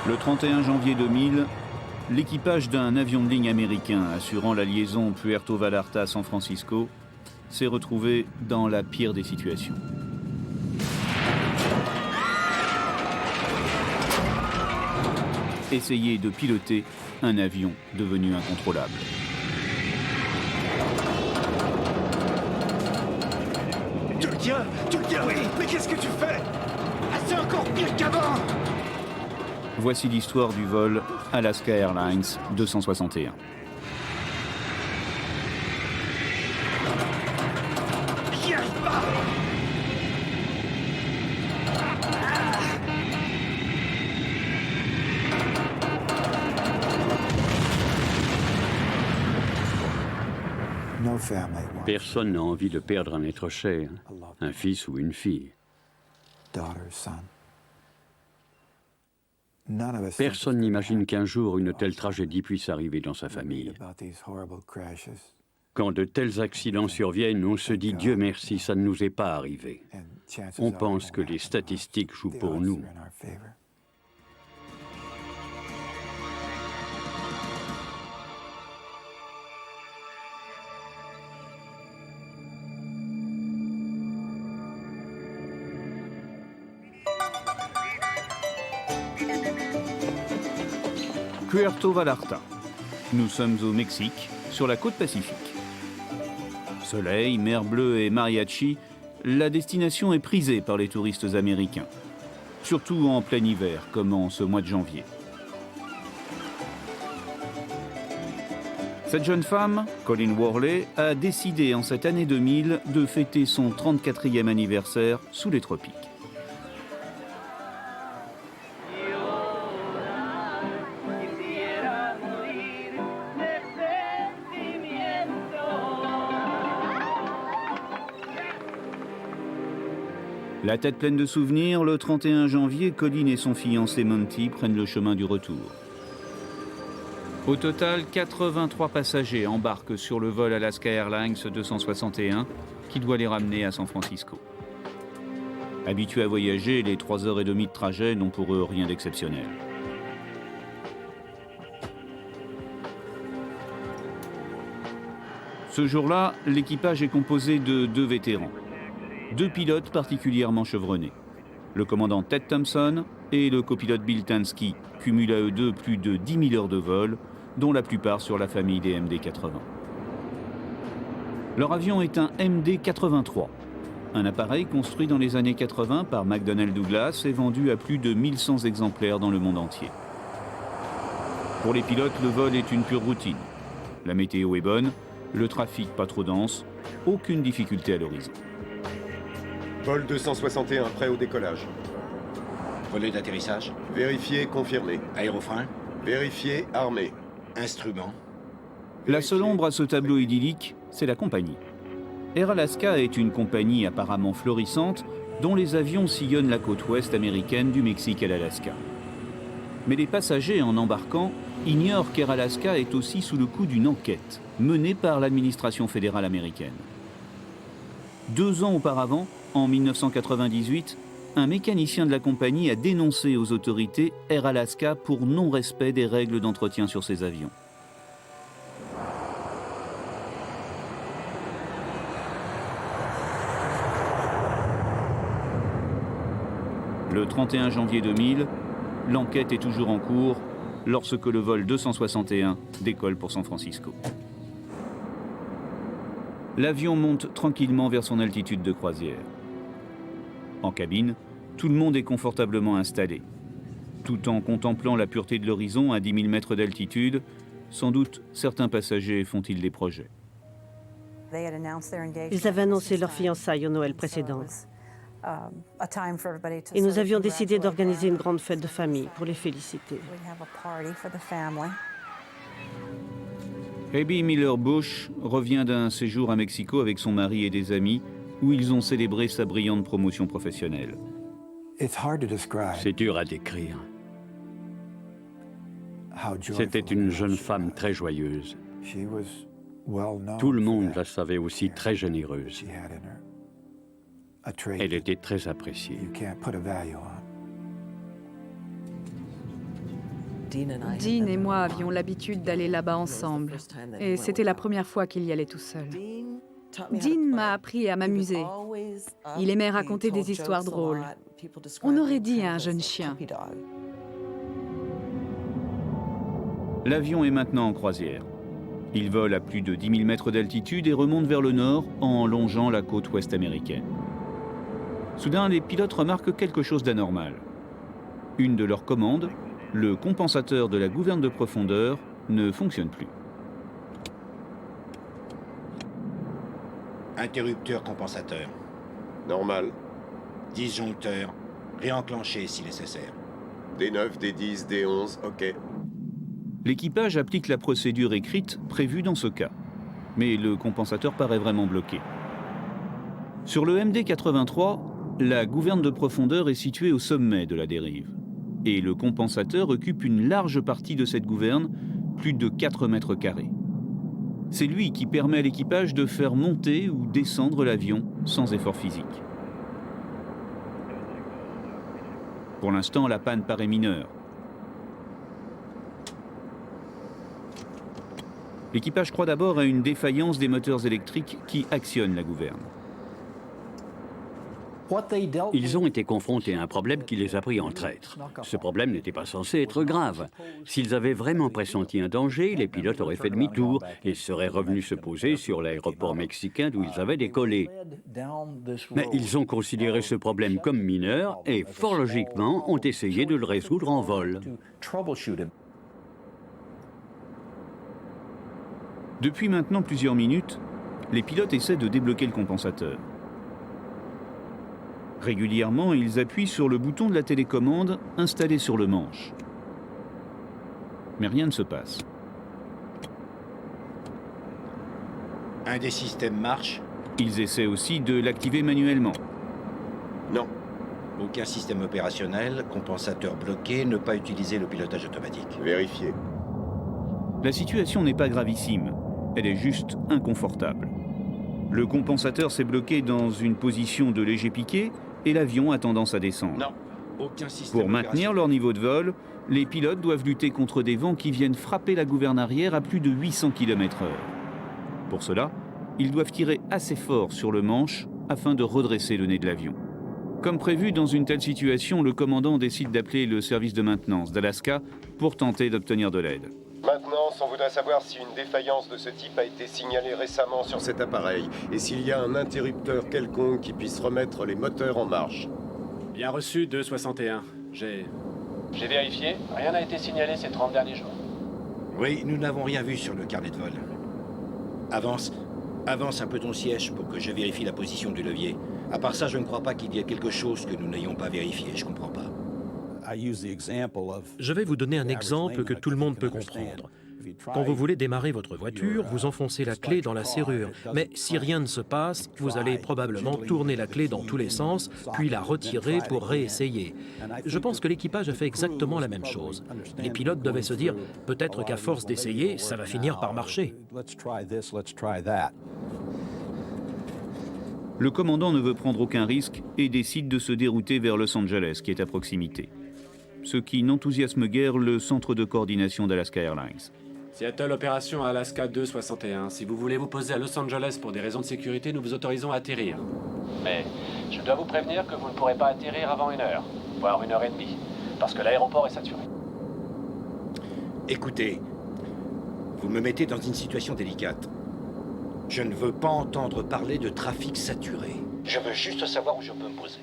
Le 31 janvier 2000, l'équipage d'un avion de ligne américain assurant la liaison Puerto Vallarta-San Francisco s'est retrouvé dans la pire des situations. Essayer de piloter un avion devenu incontrôlable. Tu le tiens, oui, mais qu'est-ce que tu fais? Ah, c'est encore pire qu'avant. Voici l'histoire du vol Alaska Airlines 261. J'y arrive pas. Personne n'a envie de perdre un être cher, un fils ou une fille. Personne n'imagine qu'un jour une telle tragédie puisse arriver dans sa famille. Quand de tels accidents surviennent, on se dit Dieu merci, ça ne nous est pas arrivé. On pense que les statistiques jouent pour nous. Puerto Vallarta. Nous sommes au Mexique, sur la côte Pacifique. Soleil, mer bleue et mariachi, la destination est prisée par les touristes américains. Surtout en plein hiver, comme en ce mois de janvier. Cette jeune femme, Colleen Worley, a décidé en cette année 2000 de fêter son 34e anniversaire sous les tropiques. La tête pleine de souvenirs, le 31 janvier, Colleen et son fiancé Monty prennent le chemin du retour. Au total, 83 passagers embarquent sur le vol Alaska Airlines 261 qui doit les ramener à San Francisco. Habitués à voyager, les 3h30 de trajet n'ont pour eux rien d'exceptionnel. Ce jour-là, l'équipage est composé de 2 vétérans. 2 pilotes particulièrement chevronnés, le commandant Ted Thompson et le copilote Bill Tansky, cumulent à eux deux plus de 10 000 heures de vol, dont la plupart sur la famille des MD-80. Leur avion est un MD-83, un appareil construit dans les années 80 par McDonnell Douglas et vendu à plus de 1100 exemplaires dans le monde entier. Pour les pilotes, le vol est une pure routine. La météo est bonne, le trafic pas trop dense, aucune difficulté à l'horizon. Vol 261, prêt au décollage. Relais d'atterrissage. Vérifié, confirmé. Aérofrein. Vérifié, armé. Instrument. La seule ombre à ce tableau idyllique, c'est la compagnie. Air Alaska est une compagnie apparemment florissante dont les avions sillonnent la côte ouest américaine du Mexique à l'Alaska. Mais les passagers en embarquant ignorent qu'Air Alaska est aussi sous le coup d'une enquête menée par l'administration fédérale américaine. 2 ans auparavant, en 1998, un mécanicien de la compagnie a dénoncé aux autorités Air Alaska pour non-respect des règles d'entretien sur ses avions. Le 31 janvier 2000, l'enquête est toujours en cours lorsque le vol 261 décolle pour San Francisco. L'avion monte tranquillement vers son altitude de croisière. En cabine, tout le monde est confortablement installé. Tout en contemplant la pureté de l'horizon à 10 000 mètres d'altitude, sans doute certains passagers font-ils des projets. Ils avaient annoncé leur fiançailles au Noël précédent. Et nous avions décidé d'organiser une grande fête de famille pour les féliciter. Abby Miller Bush revient d'un séjour à Mexico avec son mari et des amis où ils ont célébré sa brillante promotion professionnelle. C'est dur à décrire. C'était une jeune femme très joyeuse. Tout le monde la savait aussi très généreuse. Elle était très appréciée. Dean et moi avions l'habitude d'aller là-bas ensemble, et c'était la première fois qu'il y allait tout seul. Dean m'a appris à m'amuser. Il aimait raconter des histoires drôles. On aurait dit un jeune chien. L'avion est maintenant en croisière. Il vole à plus de 10 000 mètres d'altitude et remonte vers le nord en longeant la côte ouest américaine. Soudain, les pilotes remarquent quelque chose d'anormal. Une de leurs commandes, le compensateur de la gouverne de profondeur, ne fonctionne plus. Interrupteur compensateur. Normal. Disjoncteur. Réenclenché si nécessaire. D9, D10, D11, ok. L'équipage applique la procédure écrite prévue dans ce cas. Mais le compensateur paraît vraiment bloqué. Sur le MD-83, la gouverne de profondeur est située au sommet de la dérive. Et le compensateur occupe une large partie de cette gouverne, plus de 4 mètres carrés. C'est lui qui permet à l'équipage de faire monter ou descendre l'avion sans effort physique. Pour l'instant, la panne paraît mineure. L'équipage croit d'abord à une défaillance des moteurs électriques qui actionnent la gouverne. Ils ont été confrontés à un problème qui les a pris en traître. Ce problème n'était pas censé être grave. S'ils avaient vraiment pressenti un danger, les pilotes auraient fait demi-tour et seraient revenus se poser sur l'aéroport mexicain d'où ils avaient décollé. Mais ils ont considéré ce problème comme mineur et, fort logiquement, ont essayé de le résoudre en vol. Depuis maintenant plusieurs minutes, les pilotes essaient de débloquer le compensateur. Régulièrement, ils appuient sur le bouton de la télécommande installé sur le manche. Mais rien ne se passe. Un des systèmes marche. Ils essaient aussi de l'activer manuellement. Non. Aucun système opérationnel, compensateur bloqué, ne pas utiliser le pilotage automatique. Vérifié. La situation n'est pas gravissime, elle est juste inconfortable. Le compensateur s'est bloqué dans une position de léger piqué et l'avion a tendance à descendre. Non. Aucun système Pour maintenir leur niveau de vol, les pilotes doivent lutter contre des vents qui viennent frapper la gouverne arrière à plus de 800 km/h. Pour cela, ils doivent tirer assez fort sur le manche afin de redresser le nez de l'avion. Comme prévu, dans une telle situation, le commandant décide d'appeler le service de maintenance d'Alaska pour tenter d'obtenir de l'aide. Maintenance, on voudrait savoir si une défaillance de ce type a été signalée récemment sur cet appareil et s'il y a un interrupteur quelconque qui puisse remettre les moteurs en marche. Bien reçu, 261. J'ai vérifié, rien n'a été signalé ces 30 derniers jours. Oui, nous n'avons rien vu sur le carnet de vol. Avance un peu ton siège pour que je vérifie la position du levier. À part ça, je ne crois pas qu'il y ait quelque chose que nous n'ayons pas vérifié, je comprends pas. Je vais vous donner un exemple que tout le monde peut comprendre. Quand vous voulez démarrer votre voiture, vous enfoncez la clé dans la serrure. Mais si rien ne se passe, vous allez probablement tourner la clé dans tous les sens, puis la retirer pour réessayer. Je pense que l'équipage a fait exactement la même chose. Les pilotes devaient se dire, peut-être qu'à force d'essayer, ça va finir par marcher. Le commandant ne veut prendre aucun risque et décide de se dérouter vers Los Angeles, qui est à proximité. Ce qui n'enthousiasme guère le centre de coordination d'Alaska Airlines. Seattle Opération à Alaska 261. Si vous voulez vous poser à Los Angeles pour des raisons de sécurité, nous vous autorisons à atterrir. Mais je dois vous prévenir que vous ne pourrez pas atterrir avant 1 heure, voire 1h30, parce que l'aéroport est saturé. Écoutez, vous me mettez dans une situation délicate. Je ne veux pas entendre parler de trafic saturé. Je veux juste savoir où je peux me poser.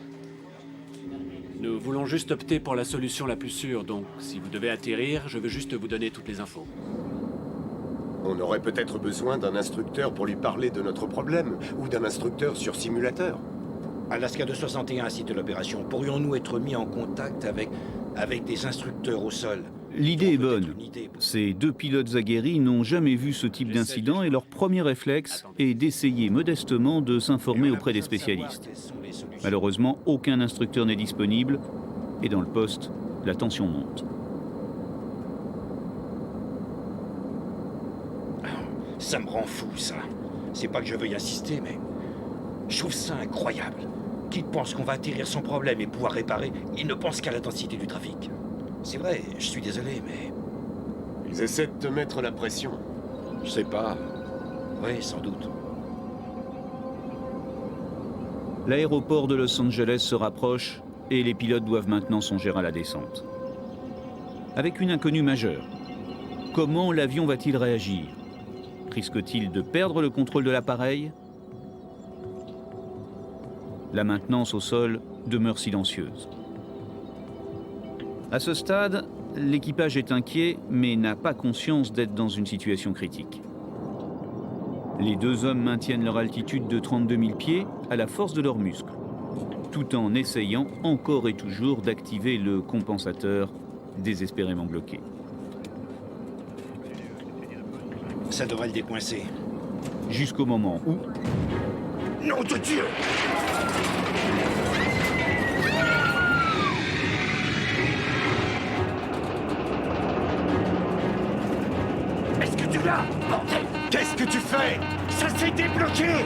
Nous voulons juste opter pour la solution la plus sûre, donc si vous devez atterrir, je veux juste vous donner toutes les infos. On aurait peut-être besoin d'un instructeur pour lui parler de notre problème, ou d'un instructeur sur simulateur. Alaska 261 a cité l'opération. Pourrions-nous être mis en contact avec des instructeurs au sol? L'idée est bonne. Ces deux pilotes aguerris n'ont jamais vu ce type d'incident et leur premier réflexe est d'essayer modestement de s'informer auprès des spécialistes. Malheureusement, aucun instructeur n'est disponible et dans le poste, la tension monte. Ça me rend fou, ça. C'est pas que je veuille insister, mais je trouve ça incroyable. Qui pense qu'on va atterrir sans problème et pouvoir réparer, il ne pense qu'à la densité du trafic. C'est vrai, je suis désolé, mais... Ils essaient de te mettre la pression. Je sais pas. Oui, sans doute. L'aéroport de Los Angeles se rapproche et les pilotes doivent maintenant songer à la descente. Avec une inconnue majeure. Comment l'avion va-t-il réagir? Risque-t-il de perdre le contrôle de l'appareil? La maintenance au sol demeure silencieuse. À ce stade, l'équipage est inquiet, mais n'a pas conscience d'être dans une situation critique. Les deux hommes maintiennent leur altitude de 32 000 pieds à la force de leurs muscles, tout en essayant encore et toujours d'activer le compensateur désespérément bloqué. Ça devrait le décoincer. Jusqu'au moment où... Nom de Dieu! Est-ce que tu l'as? Bordel! Qu'est-ce que tu fais? Ça s'est débloqué!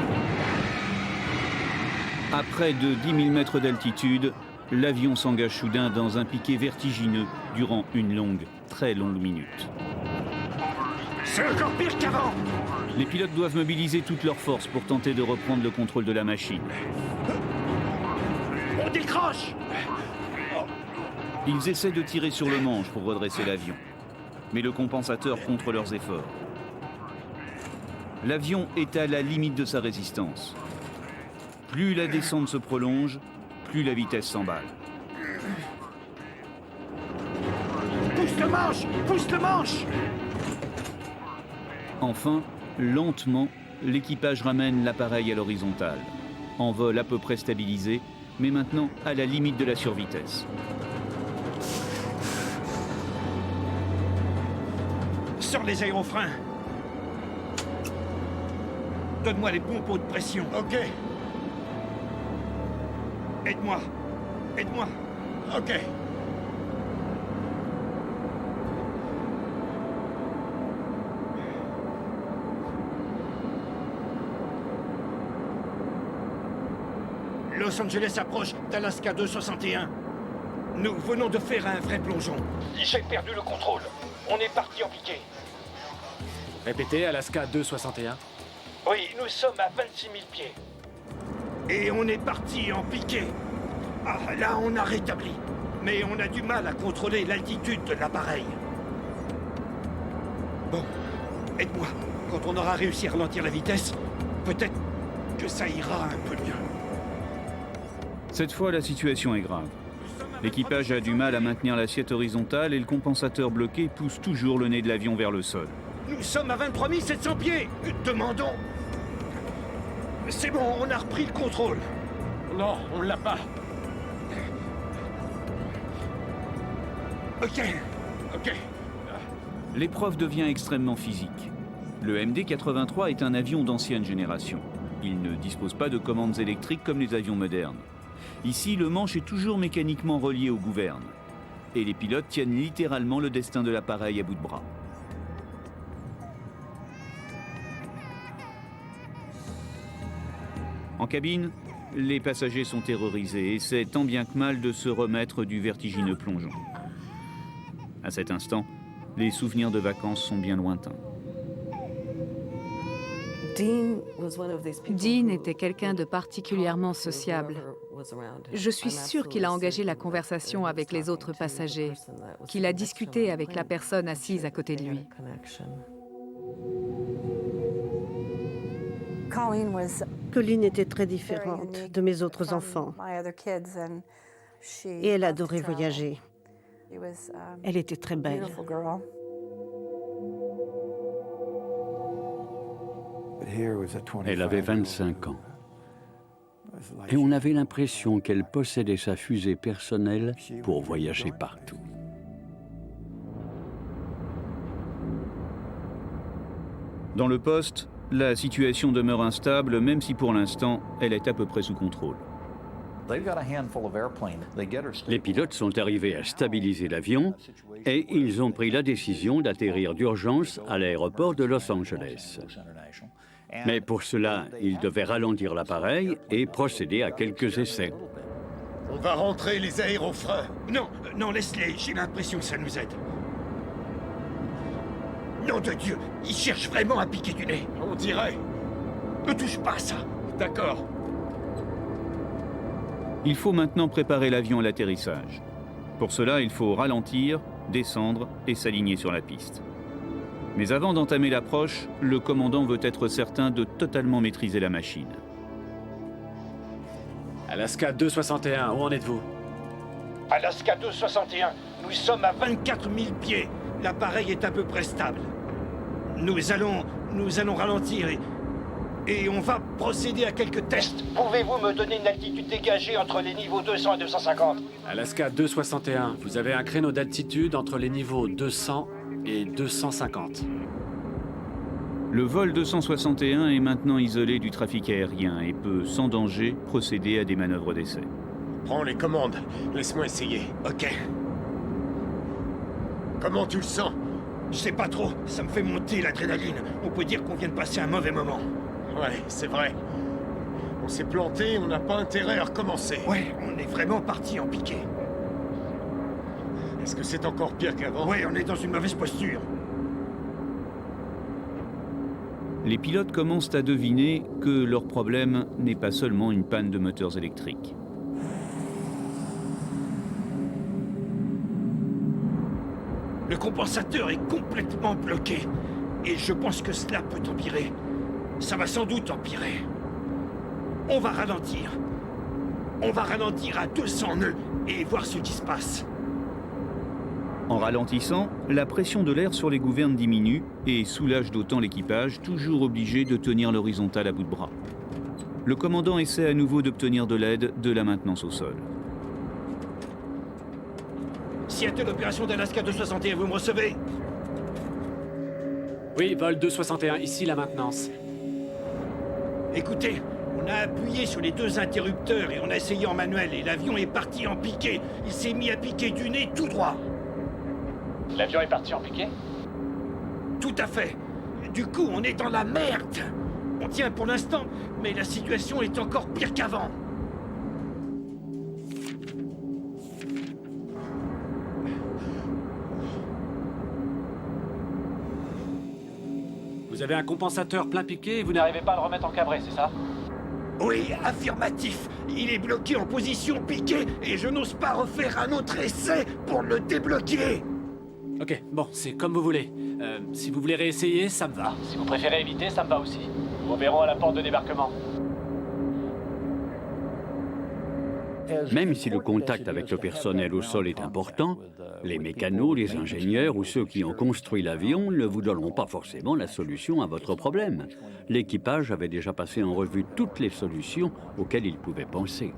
À près de 10 000 mètres d'altitude, l'avion s'engage soudain dans un piqué vertigineux durant une longue, très longue minute. C'est encore pire qu'avant! Les pilotes doivent mobiliser toutes leurs forces pour tenter de reprendre le contrôle de la machine. On décroche! Ils essaient de tirer sur le manche pour redresser l'avion, mais le compensateur contre leurs efforts. L'avion est à la limite de sa résistance. Plus la descente se prolonge, plus la vitesse s'emballe. Pousse le manche! Pousse le manche! Enfin, lentement, l'équipage ramène l'appareil à l'horizontale. En vol à peu près stabilisé, mais maintenant à la limite de la survitesse. Sors les aérofreins. Donne-moi les pompes de pression. Ok, Aide-moi. Aide-moi. ok. Los Angeles approche d'Alaska 261. Nous venons de faire un vrai plongeon. J'ai perdu le contrôle. On est parti en piqué. Répétez, Alaska 261. Oui, nous sommes à 26 000 pieds. Et on est parti en piqué. Ah, là, on a rétabli. Mais on a du mal à contrôler l'altitude de l'appareil. Bon, aide-moi. Quand on aura réussi à ralentir la vitesse, peut-être que ça ira un peu mieux. Cette fois, la situation est grave. L'équipage a du mal à maintenir l'assiette horizontale et le compensateur bloqué pousse toujours le nez de l'avion vers le sol. Nous sommes à 23 700 pieds. Demandons. C'est bon, on a repris le contrôle. Non, on l'a pas. Ok. L'épreuve devient extrêmement physique. Le MD-83 est un avion d'ancienne génération. Il ne dispose pas de commandes électriques comme les avions modernes. Ici, le manche est toujours mécaniquement relié aux gouvernes. Et les pilotes tiennent littéralement le destin de l'appareil à bout de bras. En cabine, les passagers sont terrorisés et essaient tant bien que mal de se remettre du vertigineux plongeon. À cet instant, les souvenirs de vacances sont bien lointains. Dean était quelqu'un de particulièrement sociable. Je suis sûre qu'il a engagé la conversation avec les autres passagers, qu'il a discuté avec la personne assise à côté de lui. Colleen était très différente de mes autres enfants et elle adorait voyager. Elle était très belle. Elle avait 25 ans. Et on avait l'impression qu'elle possédait sa fusée personnelle pour voyager partout. Dans le poste, la situation demeure instable, même si pour l'instant, elle est à peu près sous contrôle. Les pilotes sont arrivés à stabiliser l'avion et ils ont pris la décision d'atterrir d'urgence à l'aéroport de Los Angeles. Mais pour cela, ils devaient ralentir l'appareil et procéder à quelques essais. On va rentrer les aérofreins. Non, non, laisse-les. J'ai l'impression que ça nous aide. Nom de Dieu, ils cherchent vraiment à piquer du nez. On dirait. Ne touche pas à ça. D'accord. Il faut maintenant préparer l'avion à l'atterrissage. Pour cela, il faut ralentir, descendre et s'aligner sur la piste. Mais avant d'entamer l'approche, le commandant veut être certain de totalement maîtriser la machine. Alaska 261, où en êtes-vous? Alaska 261, nous sommes à 24 000 pieds. L'appareil est à peu près stable. Nous allons ralentir et on va procéder à quelques tests. Pouvez-vous me donner une altitude dégagée entre les niveaux 200 et 250? Alaska 261, vous avez un créneau d'altitude entre les niveaux 200 et 250. Le vol 261 est maintenant isolé du trafic aérien et peut, sans danger, procéder à des manœuvres d'essai. Prends les commandes. Laisse-moi essayer. Ok. Comment tu le sens? Je sais pas trop, ça me fait monter l'adrénaline. On peut dire qu'on vient de passer un mauvais moment. Ouais, c'est vrai. On s'est planté, on n'a pas intérêt à recommencer. Ouais, on est vraiment parti en piqué. Est-ce que c'est encore pire qu'avant? Ouais, on est dans une mauvaise posture. Les pilotes commencent à deviner que leur problème n'est pas seulement une panne de moteurs électriques. Le compensateur est complètement bloqué. Et je pense que cela peut empirer. Ça va sans doute empirer. On va ralentir. On va ralentir à 200 nœuds et voir ce qui se passe. En ralentissant, la pression de l'air sur les gouvernes diminue et soulage d'autant l'équipage, toujours obligé de tenir l'horizontale à bout de bras. Le commandant essaie à nouveau d'obtenir de l'aide de la maintenance au sol. Seattle, opération d'Alaska 261, vous me recevez? Oui, vol 261, ici la maintenance. Écoutez, on a appuyé sur les deux interrupteurs et on a essayé en manuel et l'avion est parti en piqué. Il s'est mis à piquer du nez tout droit. L'avion est parti en piqué? Tout à fait. Du coup, on est dans la merde. On tient pour l'instant, mais la situation est encore pire qu'avant. Vous avez un compensateur plein piqué et Vous n'arrivez pas à le remettre en cabré, c'est ça? Oui, affirmatif. Il est bloqué en position piquée et je n'ose pas refaire un autre essai pour le débloquer. Ok, bon, c'est comme vous voulez. Si vous voulez réessayer, ça me va. Si vous préférez éviter, ça me va aussi. Nous verrons à la porte de débarquement. Même si le contact avec le personnel au sol est important, les mécanos, les ingénieurs ou ceux qui ont construit l'avion ne vous donneront pas forcément la solution à votre problème. L'équipage avait déjà passé en revue toutes les solutions auxquelles il pouvait penser.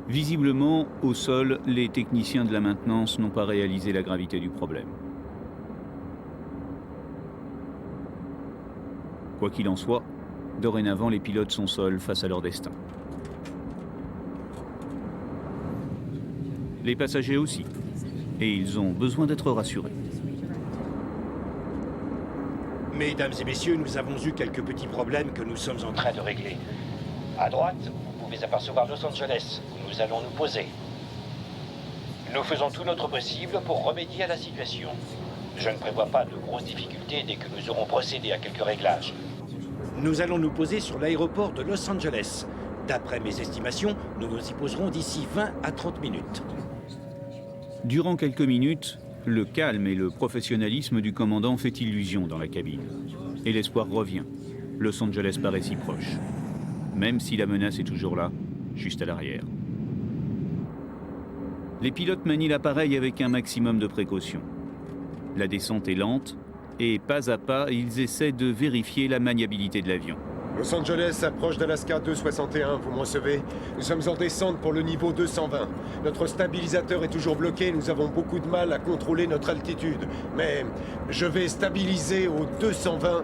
Visiblement, au sol, les techniciens de la maintenance n'ont pas réalisé la gravité du problème. Quoi qu'il en soit, dorénavant, les pilotes sont seuls face à leur destin. Les passagers aussi. Et ils ont besoin d'être rassurés. Mesdames et messieurs, nous avons eu quelques petits problèmes que nous sommes en train de régler. À droite, vous pouvez apercevoir Los Angeles, où nous allons nous poser. Nous faisons tout notre possible pour remédier à la situation. Je ne prévois pas de grosses difficultés dès que nous aurons procédé à quelques réglages. Nous allons nous poser sur l'aéroport de Los Angeles. D'après mes estimations, nous nous y poserons d'ici 20 à 30 minutes. Durant quelques minutes, le calme et le professionnalisme du commandant fait illusion dans la cabine. Et l'espoir revient. Los Angeles paraît si proche. Même si la menace est toujours là, juste à l'arrière. Les pilotes manient l'appareil avec un maximum de précaution. La descente est lente et pas à pas, ils essaient de vérifier la maniabilité de l'avion. Los Angeles approche d'Alaska 261, vous me recevez? Nous sommes en descente pour le niveau 220. Notre stabilisateur est toujours bloqué, nous avons beaucoup de mal à contrôler notre altitude. Mais je vais stabiliser au 220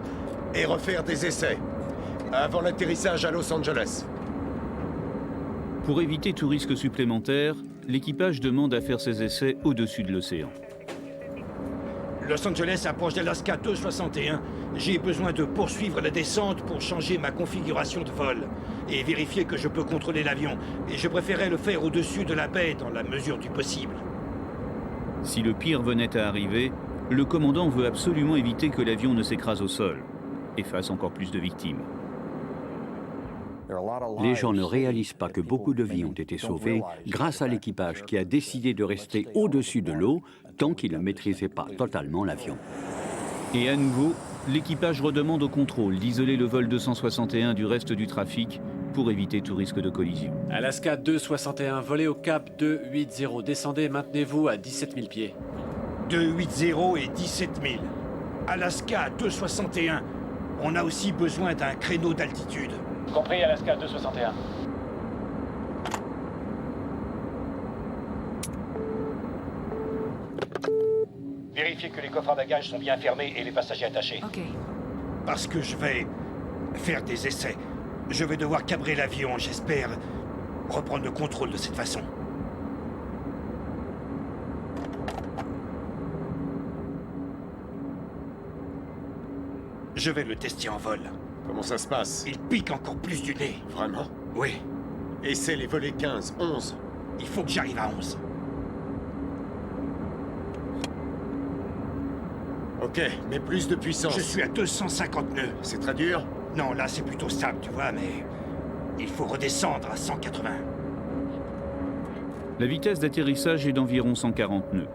et refaire des essais. Avant l'atterrissage à Los Angeles. Pour éviter tout risque supplémentaire, l'équipage demande à faire ses essais au-dessus de l'océan. Los Angeles approche d'Alaska 261. J'ai besoin de poursuivre la descente pour changer ma configuration de vol et vérifier que je peux contrôler l'avion. Et je préférais le faire au-dessus de la baie dans la mesure du possible. Si le pire venait à arriver, le commandant veut absolument éviter que l'avion ne s'écrase au sol et fasse encore plus de victimes. Les gens ne réalisent pas que beaucoup de vies ont été sauvées grâce à l'équipage qui a décidé de rester au-dessus de l'eau tant qu'il ne maîtrisait pas totalement l'avion. Et à nouveau, l'équipage redemande au contrôle d'isoler le vol 261 du reste du trafic pour éviter tout risque de collision. Alaska 261, volez au cap 280, descendez et maintenez-vous à 17 000 pieds. 280 et 17 000. Alaska 261. On a aussi besoin d'un créneau d'altitude. Compris, Alaska 261. Vérifiez que les coffres à bagages sont bien fermés et les passagers attachés. Ok. Parce que je vais faire des essais. Je vais devoir cabrer l'avion, j'espère reprendre le contrôle de cette façon. Je vais le tester en vol. Comment ça se passe? Il pique encore plus du nez. Vraiment? Oui. Et c'est les volets 15, 11. Il faut que j'arrive à 11. Ok, mais plus de puissance. Je suis à 250 nœuds. C'est très dur? Non, là c'est plutôt stable, tu vois, mais il faut redescendre à 180. La vitesse d'atterrissage est d'environ 140 nœuds.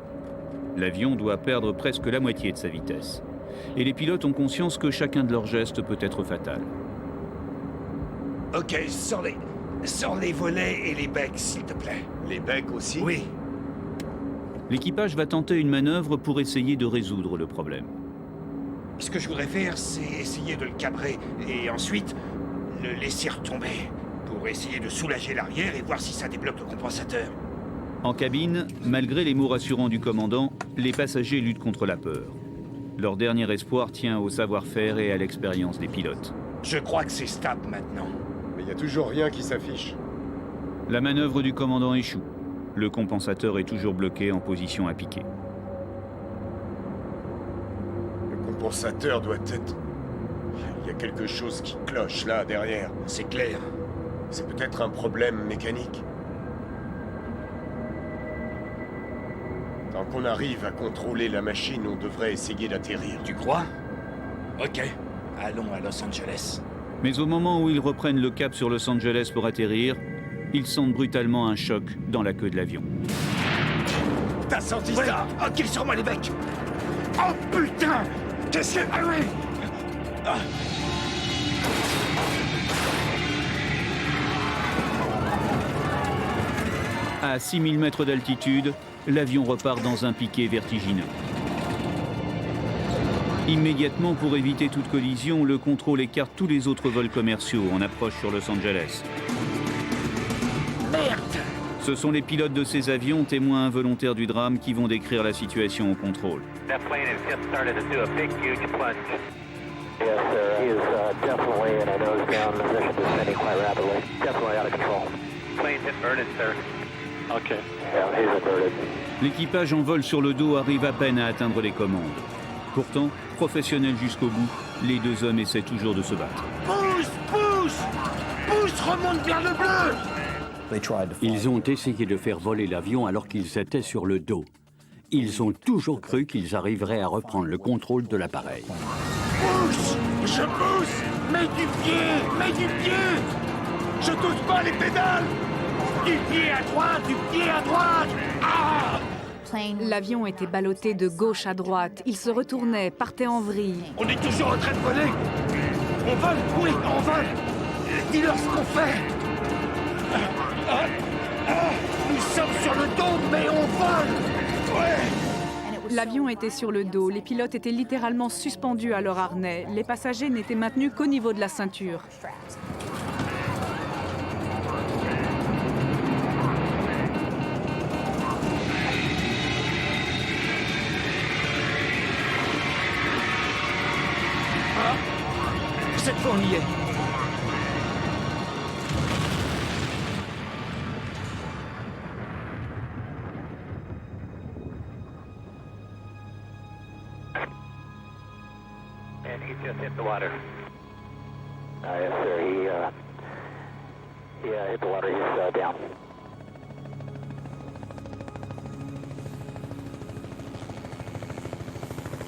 L'avion doit perdre presque la moitié de sa vitesse. Et les pilotes ont conscience que chacun de leurs gestes peut être fatal. Ok, sors les volets et les becs, s'il te plaît. Les becs aussi? Oui. L'équipage va tenter une manœuvre pour essayer de résoudre le problème. Ce que je voudrais faire, c'est essayer de le cabrer et ensuite le laisser retomber pour essayer de soulager l'arrière et voir si ça débloque le compensateur. En cabine, malgré les mots rassurants du commandant, les passagers luttent contre la peur. Leur dernier espoir tient au savoir-faire et à l'expérience des pilotes. Je crois que c'est stable maintenant. Mais il n'y a toujours rien qui s'affiche. La manœuvre du commandant échoue. Le compensateur est toujours bloqué en position à piquer. Le compensateur doit être... Il y a quelque chose qui cloche là, derrière. C'est clair. C'est peut-être un problème mécanique. Tant qu'on arrive à contrôler la machine, on devrait essayer d'atterrir. Tu crois? Ok. Allons à Los Angeles. Mais au moment où ils reprennent le cap sur Los Angeles pour atterrir, ils sentent brutalement un choc dans la queue de l'avion. T'as senti ça? Ok, sur moi les becs. Oh putain! Qu'est-ce que... Ah ouais! À 6000 mètres d'altitude, l'avion repart dans un piqué vertigineux. Immédiatement, pour éviter toute collision, le contrôle écarte tous les autres vols commerciaux en approche sur Los Angeles. Merde! Ce sont les pilotes de ces avions, témoins involontaires du drame, qui vont décrire la situation au contrôle. That plane has just started to do a big, huge plunge. Yes, sir. He is definitely in a nose-down position, descending quite rapidly. Definitely out of control. Plane's inverted, sir. Okay. Yeah, he's inverted. L'équipage en vol sur le dos arrive à peine à atteindre les commandes. Pourtant, professionnels jusqu'au bout, les deux hommes essaient toujours de se battre. Pousse! Pousse! Pousse! Remonte vers le bleu! Ils ont essayé de faire voler l'avion alors qu'ils étaient sur le dos. Ils ont toujours cru qu'ils arriveraient à reprendre le contrôle de l'appareil. Pousse! Je pousse! Mets du pied! Mets du pied! Je touche pas les pédales! Du pied à droite! Du pied à droite! Ah! L'avion était ballotté de gauche à droite. Il se retournait, partait en vrille. On est toujours en train de voler! On vole! Oui, on vole! Dis-leur ce qu'on fait! Nous sommes sur le dos, mais on vole! Ouais! L'avion était sur le dos, les pilotes étaient littéralement suspendus à leur harnais, les passagers n'étaient maintenus qu'au niveau de la ceinture. Cette fois, on y est. And he just hit the water. Yes, sir. He hit the water. He's down.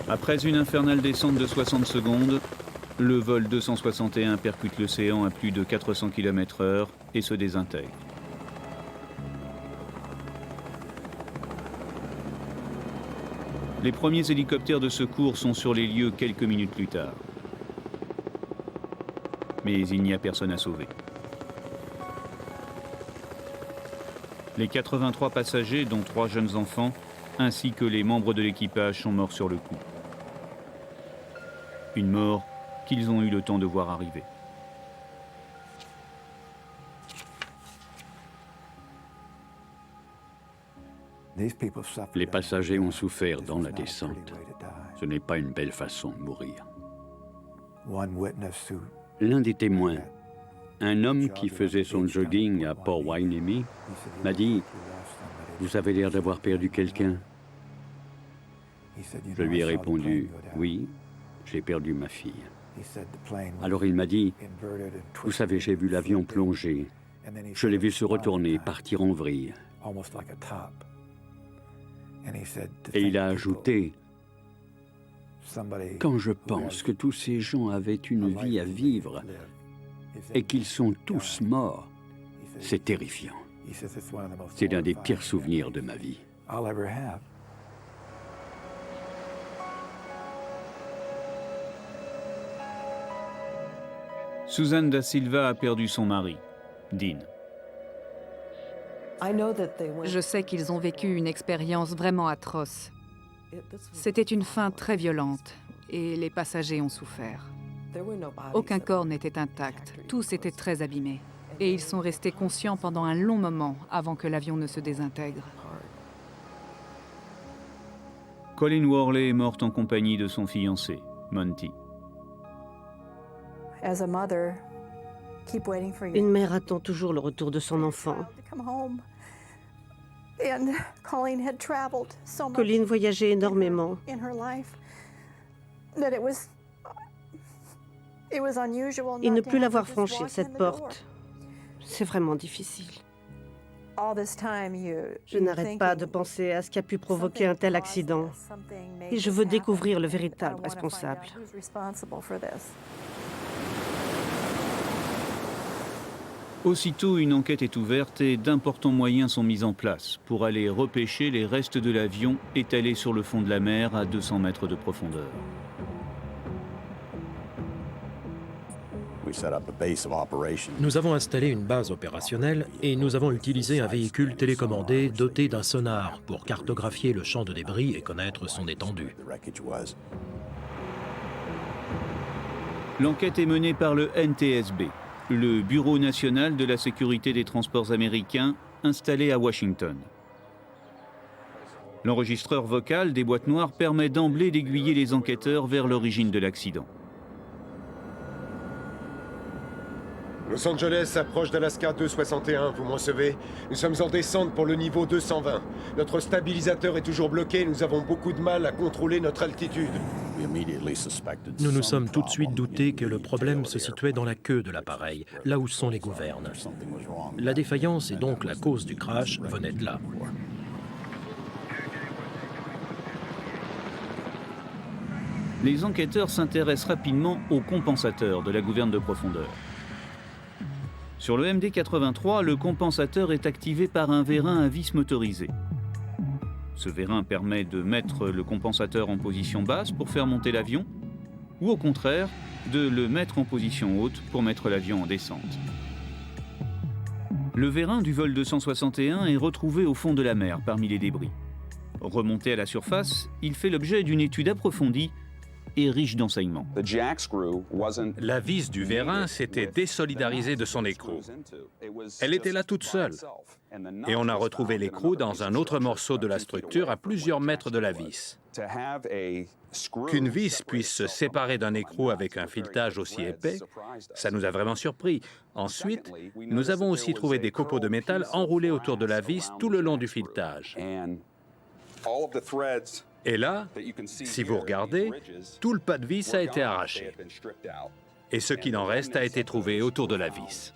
Après une infernale descente de 60 secondes, le vol 261 percute l'océan à plus de 400 km/h et se désintègre. Les premiers hélicoptères de secours sont sur les lieux quelques minutes plus tard. Mais il n'y a personne à sauver. Les 83 passagers, dont 3 jeunes enfants, ainsi que les membres de l'équipage sont morts sur le coup. Une mort qu'ils ont eu le temps de voir arriver. Les passagers ont souffert dans la descente. Ce n'est pas une belle façon de mourir. L'un des témoins, un homme qui faisait son jogging à Port Hueneme, m'a dit « Vous avez l'air d'avoir perdu quelqu'un ?» Je lui ai répondu « Oui, j'ai perdu ma fille. » Alors il m'a dit « Vous savez, j'ai vu l'avion plonger. Je l'ai vu se retourner, partir en vrille. » Et il a ajouté « Quand je pense que tous ces gens avaient une vie à vivre et qu'ils sont tous morts, c'est terrifiant. C'est l'un des pires souvenirs de ma vie. » Suzanne da Silva a perdu son mari, Dean. Je sais qu'ils ont vécu une expérience vraiment atroce. C'était une fin très violente et les passagers ont souffert. Aucun corps n'était intact, tous étaient très abîmés. Et ils sont restés conscients pendant un long moment avant que l'avion ne se désintègre. Colleen Worley est morte en compagnie de son fiancé, Monty. Une mère attend toujours le retour de son enfant. Colleen voyageait énormément. Et ne plus l'avoir franchi cette porte, c'est vraiment difficile. Je n'arrête pas de penser à ce qui a pu provoquer un tel accident. Et je veux découvrir le véritable responsable. Aussitôt, une enquête est ouverte et d'importants moyens sont mis en place pour aller repêcher les restes de l'avion étalés sur le fond de la mer à 200 mètres de profondeur. Nous avons installé une base opérationnelle et nous avons utilisé un véhicule télécommandé doté d'un sonar pour cartographier le champ de débris et connaître son étendue. L'enquête est menée par le NTSB, le Bureau national de la sécurité des transports américains, installé à Washington. L'enregistreur vocal des boîtes noires permet d'emblée d'aiguiller les enquêteurs vers l'origine de l'accident. Los Angeles approche d'Alaska 261, vous m'en recevez? Nous sommes en descente pour le niveau 220. Notre stabilisateur est toujours bloqué, nous avons beaucoup de mal à contrôler notre altitude. Nous nous sommes tout de suite doutés que le problème se situait dans la queue de l'appareil, là où sont les gouvernes. La défaillance et donc la cause du crash venaient de là. Les enquêteurs s'intéressent rapidement au compensateur de la gouverne de profondeur. Sur le MD-83, le compensateur est activé par un vérin à vis motorisé. Ce vérin permet de mettre le compensateur en position basse pour faire monter l'avion, ou au contraire, de le mettre en position haute pour mettre l'avion en descente. Le vérin du vol 261 est retrouvé au fond de la mer parmi les débris. Remonté à la surface, il fait l'objet d'une étude approfondie et riche d'enseignements. La vis du vérin s'était désolidarisée de son écrou. Elle était là toute seule. Et on a retrouvé l'écrou dans un autre morceau de la structure à plusieurs mètres de la vis. Qu'une vis puisse se séparer d'un écrou avec un filetage aussi épais, ça nous a vraiment surpris. Ensuite, nous avons aussi trouvé des copeaux de métal enroulés autour de la vis tout le long du filetage. Et là, si vous regardez, tout le pas de vis a été arraché. Et ce qu'il en reste a été trouvé autour de la vis.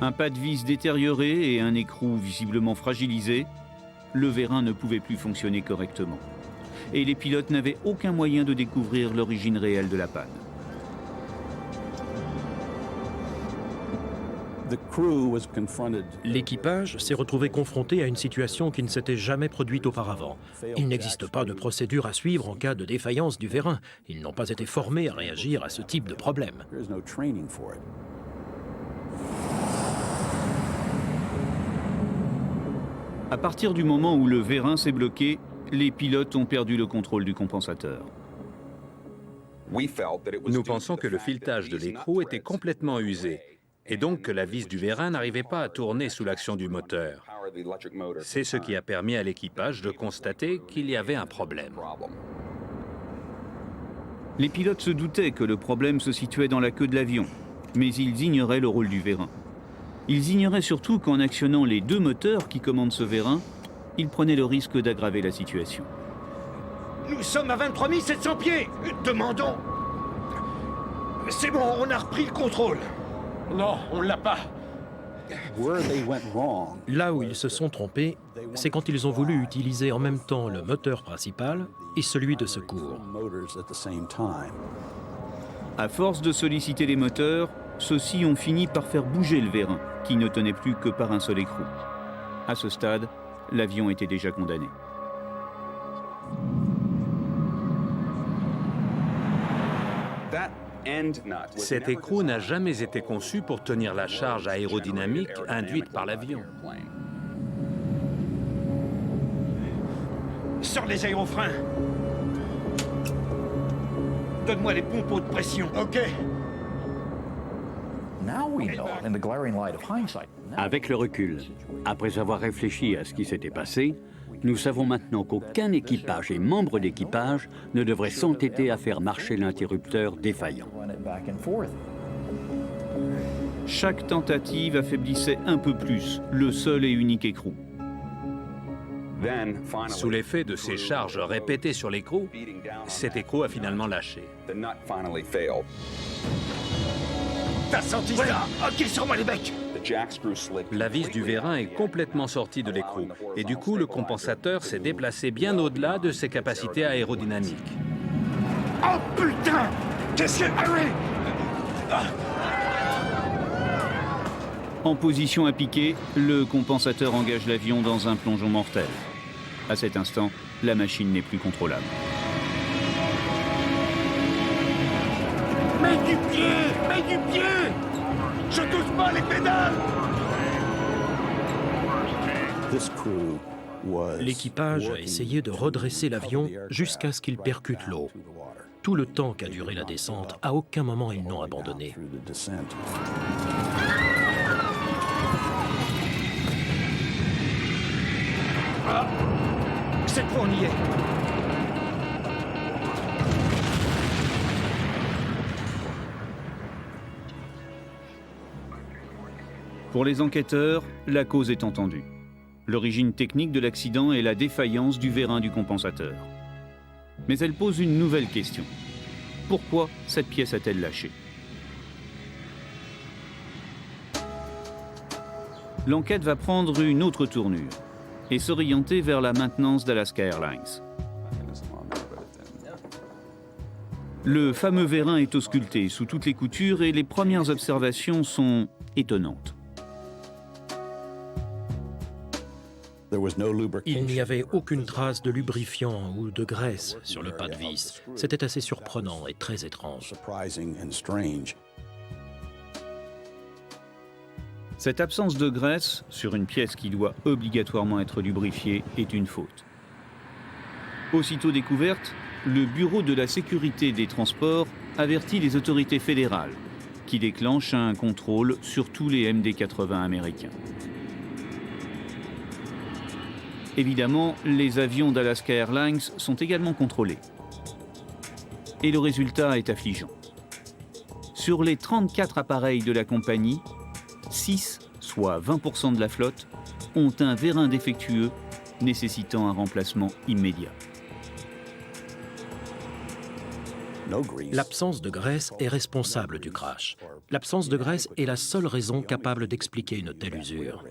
Un pas de vis détérioré et un écrou visiblement fragilisé, le vérin ne pouvait plus fonctionner correctement. Et les pilotes n'avaient aucun moyen de découvrir l'origine réelle de la panne. L'équipage s'est retrouvé confronté à une situation qui ne s'était jamais produite auparavant. Il n'existe pas de procédure à suivre en cas de défaillance du vérin. Ils n'ont pas été formés à réagir à ce type de problème. À partir du moment où le vérin s'est bloqué, les pilotes ont perdu le contrôle du compensateur. Nous pensons que le filetage de l'écrou était complètement usé, et donc que la vis du vérin n'arrivait pas à tourner sous l'action du moteur. C'est ce qui a permis à l'équipage de constater qu'il y avait un problème. Les pilotes se doutaient que le problème se situait dans la queue de l'avion, mais ils ignoraient le rôle du vérin. Ils ignoraient surtout qu'en actionnant les deux moteurs qui commandent ce vérin, ils prenaient le risque d'aggraver la situation. Nous sommes à 23 700 pieds. Demandons. C'est bon, on a repris le contrôle. Non, on l'a pas. Là où ils se sont trompés, c'est quand ils ont voulu utiliser en même temps le moteur principal et celui de secours. À force de solliciter les moteurs, ceux-ci ont fini par faire bouger le vérin, qui ne tenait plus que par un seul écrou. À ce stade, l'avion était déjà condamné. Cet écrou n'a jamais été conçu pour tenir la charge aérodynamique induite par l'avion. Sors les aérofreins. Donne-moi les pompes de pression. OK. Avec le recul, après avoir réfléchi à ce qui s'était passé, nous savons maintenant qu'aucun équipage et membre d'équipage ne devrait s'entêter à faire marcher l'interrupteur défaillant. Chaque tentative affaiblissait un peu plus le seul et unique écrou. Sous l'effet de ces charges répétées sur l'écrou, cet écrou a finalement lâché. T'as senti ça? OK, sors-moi les becs. La vis du vérin est complètement sortie de l'écrou et du coup, le compensateur s'est déplacé bien au-delà de ses capacités aérodynamiques. Oh putain! Qu'est-ce que... En position à piquer, le compensateur engage l'avion dans un plongeon mortel. À cet instant, la machine n'est plus contrôlable. Mets du pied! Mets du pied! Je touche pas les pédales! L'équipage a essayé de redresser l'avion jusqu'à ce qu'il percute l'eau. Tout le temps qu'a duré la descente, à aucun moment ils n'ont abandonné. Ah, cette fois on y est. Pour les enquêteurs, la cause est entendue. L'origine technique de l'accident est la défaillance du vérin du compensateur. Mais elle pose une nouvelle question. Pourquoi cette pièce a-t-elle lâché? L'enquête va prendre une autre tournure et s'orienter vers la maintenance d'Alaska Airlines. Le fameux vérin est ausculté sous toutes les coutures et les premières observations sont étonnantes. Il n'y avait aucune trace de lubrifiant ou de graisse sur le pas de vis. C'était assez surprenant et très étrange. Cette absence de graisse sur une pièce qui doit obligatoirement être lubrifiée est une faute. Aussitôt découverte, le Bureau de la sécurité des transports avertit les autorités fédérales, qui déclenchent un contrôle sur tous les MD-80 américains. Évidemment, les avions d'Alaska Airlines sont également contrôlés. Et le résultat est affligeant. Sur les 34 appareils de la compagnie, 6, soit 20% de la flotte, ont un vérin défectueux nécessitant un remplacement immédiat. L'absence de graisse est responsable du crash. L'absence de graisse est la seule raison capable d'expliquer une telle usure.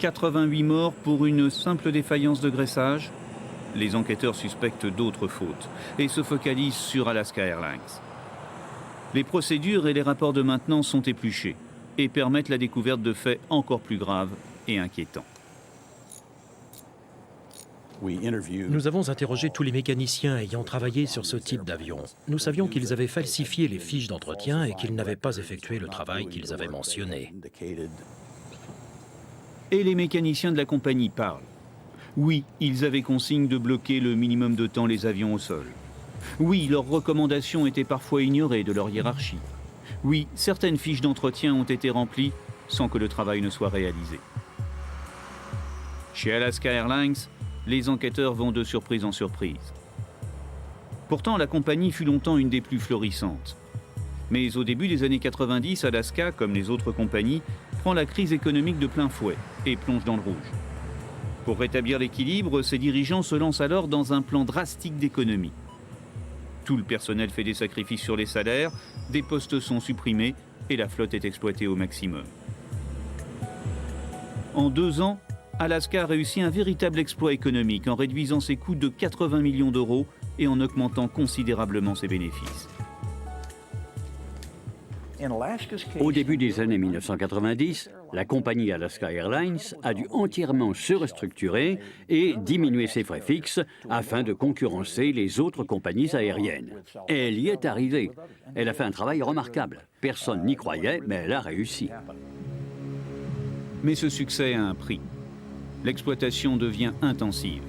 88 morts pour une simple défaillance de graissage. Les enquêteurs suspectent d'autres fautes et se focalisent sur Alaska Airlines. Les procédures et les rapports de maintenance sont épluchés et permettent la découverte de faits encore plus graves et inquiétants. Nous avons interrogé tous les mécaniciens ayant travaillé sur ce type d'avion. Nous savions qu'ils avaient falsifié les fiches d'entretien et qu'ils n'avaient pas effectué le travail qu'ils avaient mentionné. Et les mécaniciens de la compagnie parlent. Oui, ils avaient consigne de bloquer le minimum de temps les avions au sol. Oui, leurs recommandations étaient parfois ignorées de leur hiérarchie. Oui, certaines fiches d'entretien ont été remplies sans que le travail ne soit réalisé. Chez Alaska Airlines, les enquêteurs vont de surprise en surprise. Pourtant, la compagnie fut longtemps une des plus florissantes. Mais au début des années 90, Alaska, comme les autres compagnies, prend la crise économique de plein fouet et plonge dans le rouge. Pour rétablir l'équilibre, ses dirigeants se lancent alors dans un plan drastique d'économie. Tout le personnel fait des sacrifices sur les salaires, des postes sont supprimés et la flotte est exploitée au maximum. En 2 ans, Alaska a réussi un véritable exploit économique en réduisant ses coûts de 80 millions d'euros et en augmentant considérablement ses bénéfices. Au début des années 1990, la compagnie Alaska Airlines a dû entièrement se restructurer et diminuer ses frais fixes afin de concurrencer les autres compagnies aériennes. Elle y est arrivée. Elle a fait un travail remarquable. Personne n'y croyait, mais elle a réussi. Mais ce succès a un prix. L'exploitation devient intensive.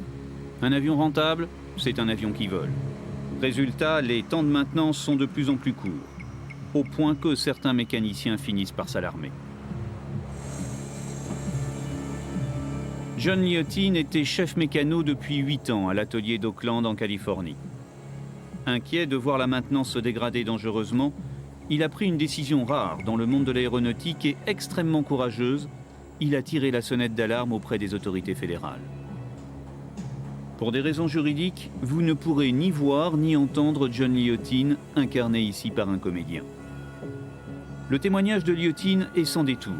Un avion rentable, c'est un avion qui vole. Résultat, les temps de maintenance sont de plus en plus courts, au point que certains mécaniciens finissent par s'alarmer. John Liotin était chef mécano depuis 8 ans à l'atelier d'Oakland en Californie. Inquiet de voir la maintenance se dégrader dangereusement, il a pris une décision rare dans le monde de l'aéronautique et extrêmement courageuse. Il a tiré la sonnette d'alarme auprès des autorités fédérales. Pour des raisons juridiques, vous ne pourrez ni voir ni entendre John Liotin, incarné ici par un comédien. Le témoignage de Liotin est sans détour.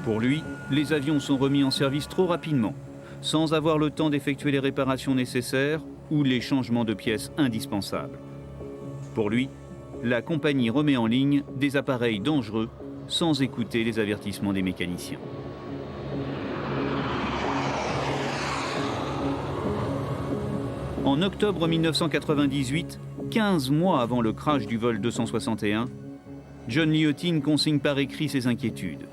Pour lui, les avions sont remis en service trop rapidement, sans avoir le temps d'effectuer les réparations nécessaires ou les changements de pièces indispensables. Pour lui, la compagnie remet en ligne des appareils dangereux sans écouter les avertissements des mécaniciens. En octobre 1998, 15 mois avant le crash du vol 261, John Liotin consigne par écrit ses inquiétudes.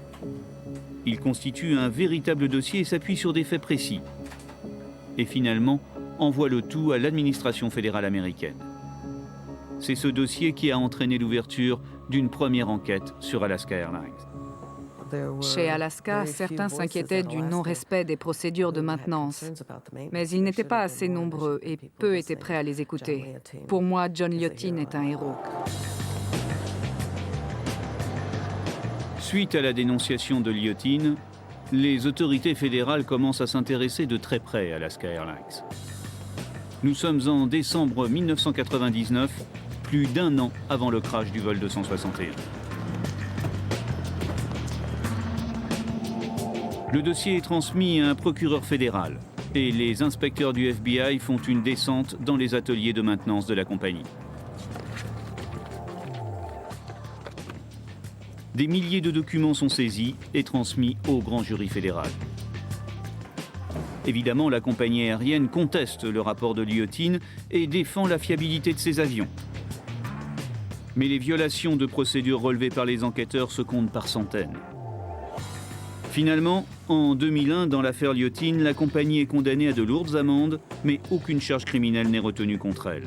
Il constitue un véritable dossier et s'appuie sur des faits précis. Et finalement, envoie le tout à l'administration fédérale américaine. C'est ce dossier qui a entraîné l'ouverture d'une première enquête sur Alaska Airlines. Chez Alaska, certains s'inquiétaient du non-respect des procédures de maintenance. Mais ils n'étaient pas assez nombreux et peu étaient prêts à les écouter. Pour moi, John Liotin est un héros. Suite à la dénonciation de Liotin, les autorités fédérales commencent à s'intéresser de très près à Alaska Airlines. Nous sommes en décembre 1999, plus d'1 an avant le crash du vol 261. Le dossier est transmis à un procureur fédéral et les inspecteurs du FBI font une descente dans les ateliers de maintenance de la compagnie. Des milliers de documents sont saisis et transmis au grand jury fédéral. Évidemment, la compagnie aérienne conteste le rapport de Liotin et défend la fiabilité de ses avions. Mais les violations de procédures relevées par les enquêteurs se comptent par centaines. Finalement, en 2001, dans l'affaire Liottine, la compagnie est condamnée à de lourdes amendes, mais aucune charge criminelle n'est retenue contre elle.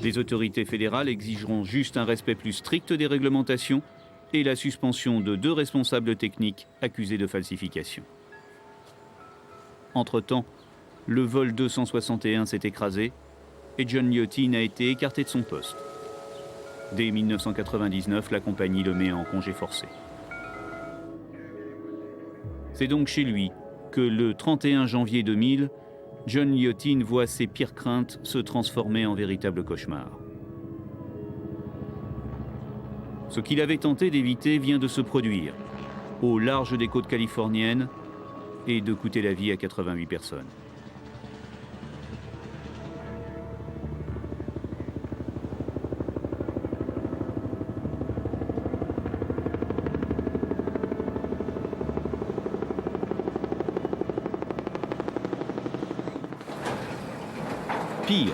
Les autorités fédérales exigeront juste un respect plus strict des réglementations et la suspension de 2 responsables techniques accusés de falsification. Entre-temps, le vol 261 s'est écrasé et John Liottine a été écarté de son poste. Dès 1999, la compagnie le met en congé forcé. C'est donc chez lui que le 31 janvier 2000, John Liottine voit ses pires craintes se transformer en véritable cauchemar. Ce qu'il avait tenté d'éviter vient de se produire, au large des côtes californiennes, et de coûter la vie à 88 personnes. Pire,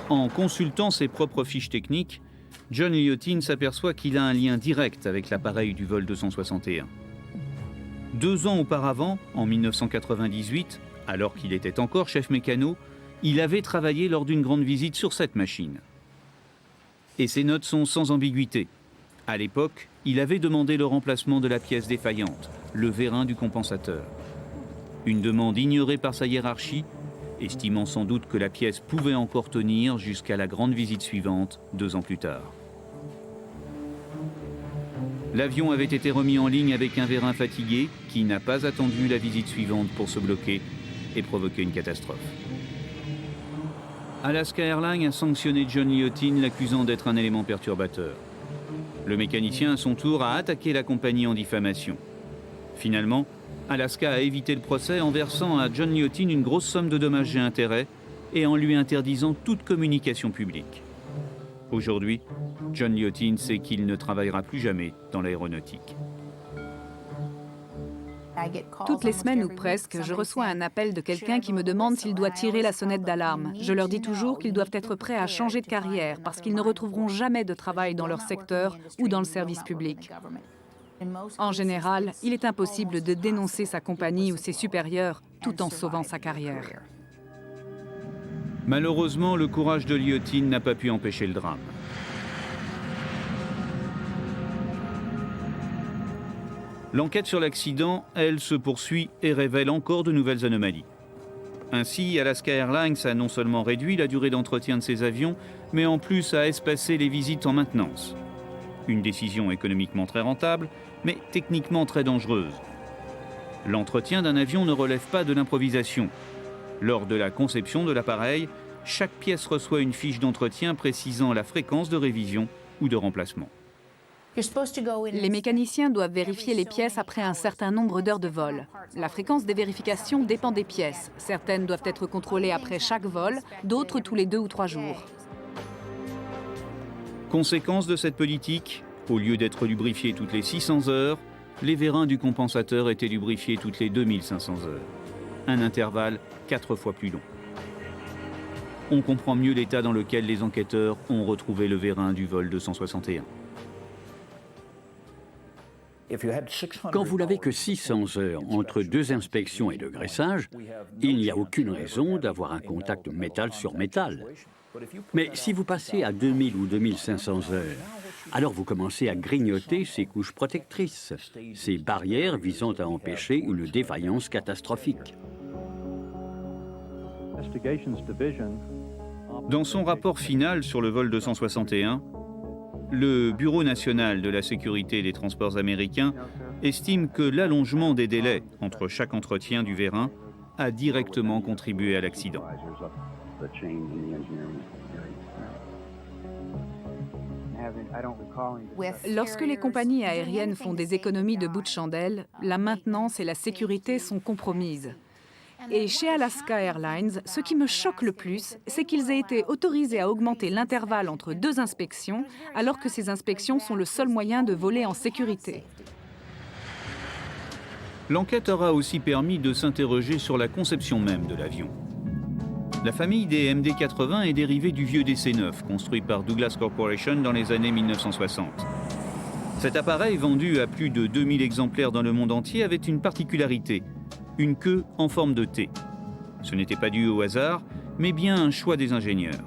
en consultant ses propres fiches techniques, John Liottine s'aperçoit qu'il a un lien direct avec l'appareil du vol 261. 2 ans auparavant, en 1998, alors qu'il était encore chef mécano, il avait travaillé lors d'une grande visite sur cette machine. Et ses notes sont sans ambiguïté. À l'époque, il avait demandé le remplacement de la pièce défaillante, le vérin du compensateur. Une demande ignorée par sa hiérarchie, estimant sans doute que la pièce pouvait encore tenir jusqu'à la grande visite suivante, 2 ans plus tard. L'avion avait été remis en ligne avec un vérin fatigué qui n'a pas attendu la visite suivante pour se bloquer et provoquer une catastrophe. Alaska Airlines a sanctionné John Liottine, l'accusant d'être un élément perturbateur. Le mécanicien, à son tour, a attaqué la compagnie en diffamation. Finalement, Alaska a évité le procès en versant à John Liottine une grosse somme de dommages et intérêts et en lui interdisant toute communication publique. Aujourd'hui, John Liottine sait qu'il ne travaillera plus jamais dans l'aéronautique. Toutes les semaines ou presque, je reçois un appel de quelqu'un qui me demande s'il doit tirer la sonnette d'alarme. Je leur dis toujours qu'ils doivent être prêts à changer de carrière parce qu'ils ne retrouveront jamais de travail dans leur secteur ou dans le service public. En général, il est impossible de dénoncer sa compagnie ou ses supérieurs tout en sauvant sa carrière. Malheureusement, le courage de Liottine n'a pas pu empêcher le drame. L'enquête sur l'accident, elle, se poursuit et révèle encore de nouvelles anomalies. Ainsi, Alaska Airlines a non seulement réduit la durée d'entretien de ses avions, mais en plus a espacé les visites en maintenance. Une décision économiquement très rentable, mais techniquement très dangereuse. L'entretien d'un avion ne relève pas de l'improvisation. Lors de la conception de l'appareil, chaque pièce reçoit une fiche d'entretien précisant la fréquence de révision ou de remplacement. Les mécaniciens doivent vérifier les pièces après un certain nombre d'heures de vol. La fréquence des vérifications dépend des pièces. Certaines doivent être contrôlées après chaque vol, d'autres tous les 2 ou 3 jours. Conséquence de cette politique, au lieu d'être lubrifiés toutes les 600 heures, les vérins du compensateur étaient lubrifiés toutes les 2500 heures. Un intervalle 4 fois plus long. On comprend mieux l'état dans lequel les enquêteurs ont retrouvé le vérin du vol 261. Quand vous n'avez que 600 heures entre 2 inspections et le graissage, il n'y a aucune raison d'avoir un contact métal sur métal. Mais si vous passez à 2000 ou 2500 heures, alors vous commencez à grignoter ces couches protectrices, ces barrières visant à empêcher une défaillance catastrophique. Dans son rapport final sur le vol 261, le Bureau national de la sécurité des transports américains estime que l'allongement des délais entre chaque entretien du vérin a directement contribué à l'accident. Lorsque les compagnies aériennes font des économies de bout de chandelle, la maintenance et la sécurité sont compromises. Et chez Alaska Airlines, ce qui me choque le plus, c'est qu'ils aient été autorisés à augmenter l'intervalle entre 2 inspections, alors que ces inspections sont le seul moyen de voler en sécurité. L'enquête aura aussi permis de s'interroger sur la conception même de l'avion. La famille des MD-80 est dérivée du vieux DC-9, construit par Douglas Corporation dans les années 1960. Cet appareil, vendu à plus de 2000 exemplaires dans le monde entier, avait une particularité, une queue en forme de T. Ce n'était pas dû au hasard, mais bien un choix des ingénieurs.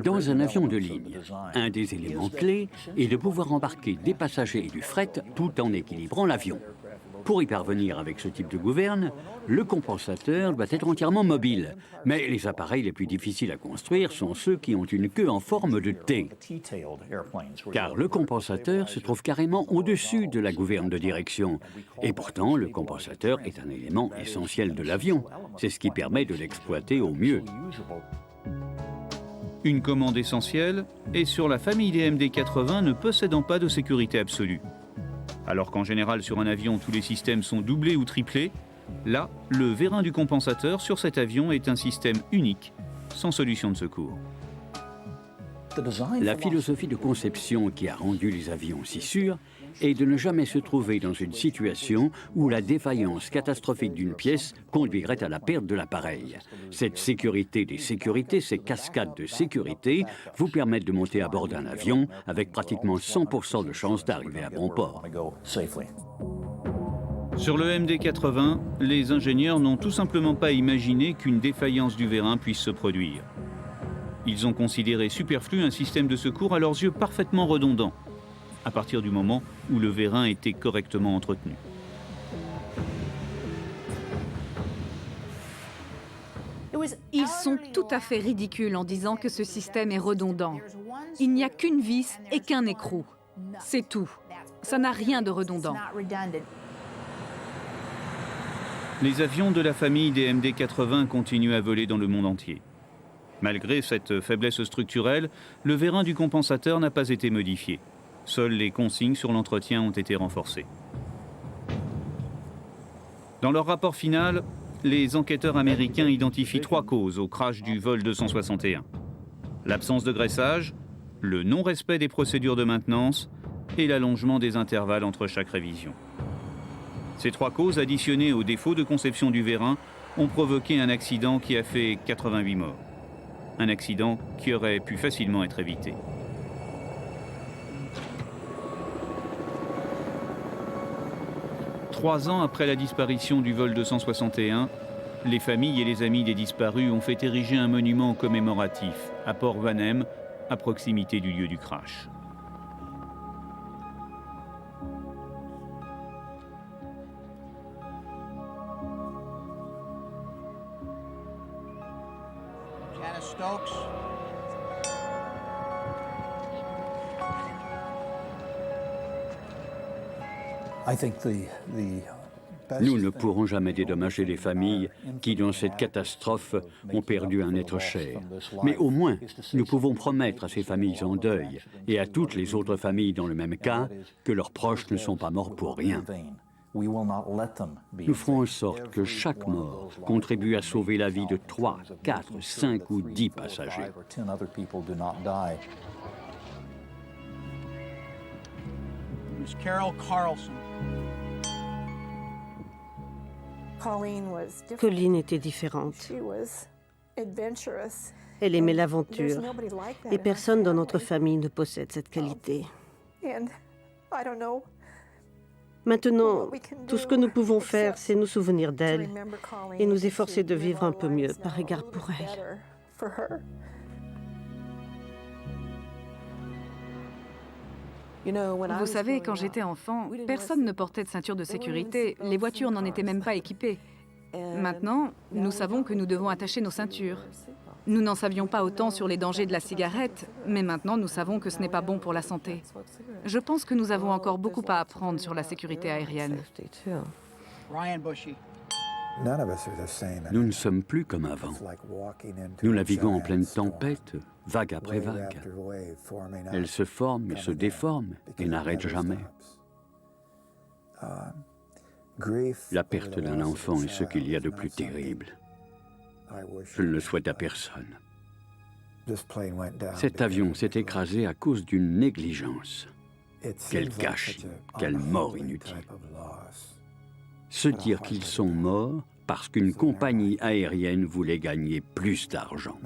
Dans un avion de ligne, un des éléments clés est de pouvoir embarquer des passagers et du fret tout en équilibrant l'avion. Pour y parvenir avec ce type de gouverne, le compensateur doit être entièrement mobile. Mais les appareils les plus difficiles à construire sont ceux qui ont une queue en forme de T. Car le compensateur se trouve carrément au-dessus de la gouverne de direction. Et pourtant, le compensateur est un élément essentiel de l'avion. C'est ce qui permet de l'exploiter au mieux. Une commande essentielle est sur la famille des MD-80 ne possédant pas de sécurité absolue. Alors qu'en général sur un avion tous les systèmes sont doublés ou triplés, là, le vérin du compensateur sur cet avion est un système unique, sans solution de secours. La philosophie de conception qui a rendu les avions si sûrs est de ne jamais se trouver dans une situation où la défaillance catastrophique d'une pièce conduirait à la perte de l'appareil. Cette sécurité des sécurités, ces cascades de sécurité, vous permettent de monter à bord d'un avion avec pratiquement 100% de chances d'arriver à bon port. Sur le MD-80, les ingénieurs n'ont tout simplement pas imaginé qu'une défaillance du vérin puisse se produire. Ils ont considéré superflu un système de secours à leurs yeux parfaitement redondant, à partir du moment où le vérin était correctement entretenu. Ils sont tout à fait ridicules en disant que ce système est redondant. Il n'y a qu'une vis et qu'un écrou. C'est tout. Ça n'a rien de redondant. Les avions de la famille des MD-80 continuent à voler dans le monde entier. Malgré cette faiblesse structurelle, le vérin du compensateur n'a pas été modifié. Seules les consignes sur l'entretien ont été renforcées. Dans leur rapport final, les enquêteurs américains identifient 3 causes au crash du vol 261. L'absence de graissage, le non-respect des procédures de maintenance et l'allongement des intervalles entre chaque révision. Ces 3 causes, additionnées au défaut de conception du vérin, ont provoqué un accident qui a fait 88 morts. Un accident qui aurait pu facilement être évité. Trois ans après la disparition du vol 261, les familles et les amis des disparus ont fait ériger un monument commémoratif à Port-Vanhem, à proximité du lieu du crash. Janice Stokes. Nous ne pourrons jamais dédommager les familles qui, dans cette catastrophe, ont perdu un être cher. Mais au moins, nous pouvons promettre à ces familles en deuil et à toutes les autres familles dans le même cas que leurs proches ne sont pas morts pour rien. Nous ferons en sorte que chaque mort contribue à sauver la vie de 3, 4, 5 ou 10 passagers. Miss Carol Carlson. Colleen était différente. Elle aimait l'aventure. Et personne dans notre famille ne possède cette qualité. Maintenant, tout ce que nous pouvons faire, c'est nous souvenir d'elle et nous efforcer de vivre un peu mieux par égard pour elle. Vous savez, quand j'étais enfant, personne ne portait de ceinture de sécurité. Les voitures n'en étaient même pas équipées. Maintenant, nous savons que nous devons attacher nos ceintures. Nous n'en savions pas autant sur les dangers de la cigarette, mais maintenant nous savons que ce n'est pas bon pour la santé. Je pense que nous avons encore beaucoup à apprendre sur la sécurité aérienne. Ryan Bushy. Nous ne sommes plus comme avant. Nous naviguons en pleine tempête, vague après vague. Elle se forme et se déforme et n'arrête jamais. La perte d'un enfant est ce qu'il y a de plus terrible. Je ne le souhaite à personne. Cet avion s'est écrasé à cause d'une négligence. Quel gâchis, quelle mort inutile. se dire qu'ils sont morts parce qu'une compagnie aérienne voulait gagner plus d'argent.